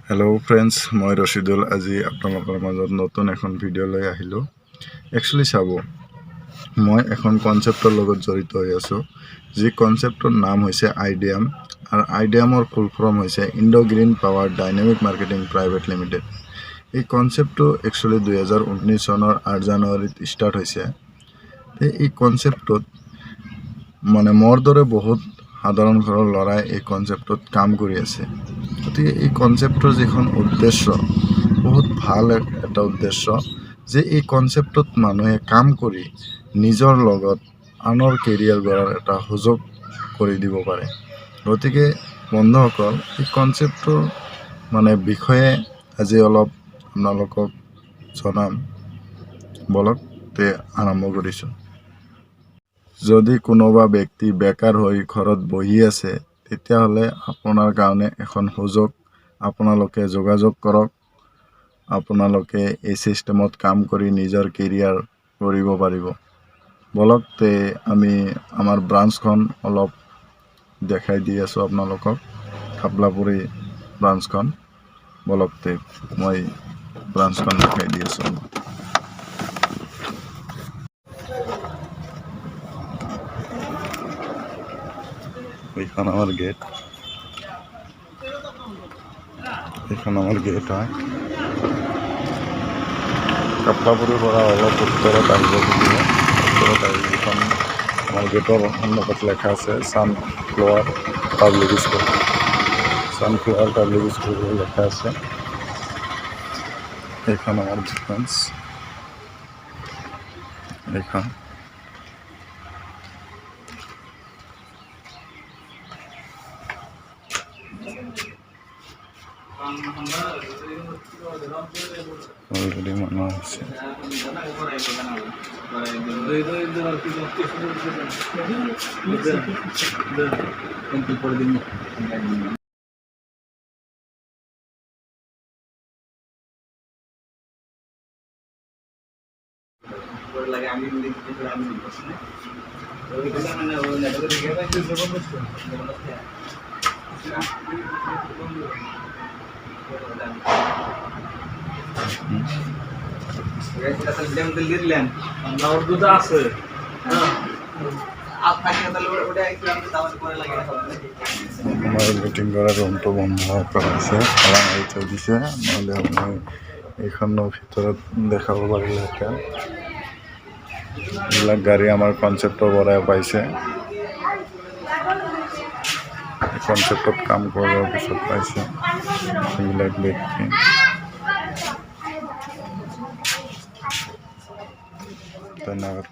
Hello' friends, মই ৰচিদুল। আজি আপোনালোকৰ মাজত নতুন এখন ভিডিঅ' লৈ আহিলোঁ। একচুৱেলি চাব, মই এখন কনচেপ্টৰ লগত জড়িত হৈ আছোঁ, যি কনচেপ্টৰ নাম হৈছে আইডিয়াম, আৰু আইডিয়ামৰ ফুল ফৰ্ম হৈছে Indo green power dynamic marketing private limited. এই কনচেপ্টটো একচুৱেলি 2019 চনৰ 8 জানুৱাৰীত ষ্টাৰ্ট হৈছে। এই কনচেপ্টটোত মোৰ দৰে বহুত সাধাৰণ ঘৰৰ ল'ৰাই এই কনচেপ্টত কাম কৰি আছে। গতিকে এই কনচেপ্টৰ যিখন উদ্দেশ্য, বহুত ভাল এটা উদ্দেশ্য, যে এই কনচেপ্টত মানুহে কাম কৰি নিজৰ লগত আনৰ কেৰিয়াৰ গঢ়াৰ এটা সুযোগ কৰি দিব পাৰে। গতিকে বন্ধুসকল, এই কনচেপ্টৰ বিষয়ে আজি অলপ আপোনালোকক জনাম। বলক তে আৰম্ভ কৰিছোঁ। যদি কোনোবা ব্যক্তি বেকাৰ হৈ ঘৰত বহি আছে, তেতিয়াহ'লে আপোনাৰ কাৰণে এখন সুযোগ। আপোনালোকে যোগাযোগ কৰক। আপোনালোকে এই চিষ্টেমত কাম কৰি নিজৰ কেৰিয়াৰ কৰিব পাৰিব। বলক তে আমি আমাৰ ব্ৰাঞ্চখন অলপ দেখাই দি আছোঁ আপোনালোকক। খাপলাপুৰী ব্ৰাঞ্চখন। বলক তে মই ব্ৰাঞ্চখন দেখাই দি আছোঁ। এইখন আমাৰ গেট, এইখন আমাৰ গেট হয়। কাপলাপুৰীৰ পৰা অলপ উত্তৰত আহিব লাগিব। উত্তৰত আহি যিখন আমাৰ গেটৰ সন্মুখত লেখা আছে sunflower public school. Sunflower public school বুলি লেখা আছে। এইখন আমাৰ ব্ৰাঞ্চ। এইখন অলৰেডি মানুষ আছে। মিটিং কৰাৰ ৰুমটো বন্ধ কৰা আছে, তালা মাৰি থৈ দিছে। নহ'লে মই এইখনৰ ভিতৰত দেখাব পাৰিলোহেঁতেন। এইবিলাক গাড়ী আমাৰ কনচেপ্টৰ পৰাই পাইছে। কনচেপ্টত কাম কৰাৰ পিছত পাইছে এইবিলাক ব্যক্তি। ধন্যবাদ।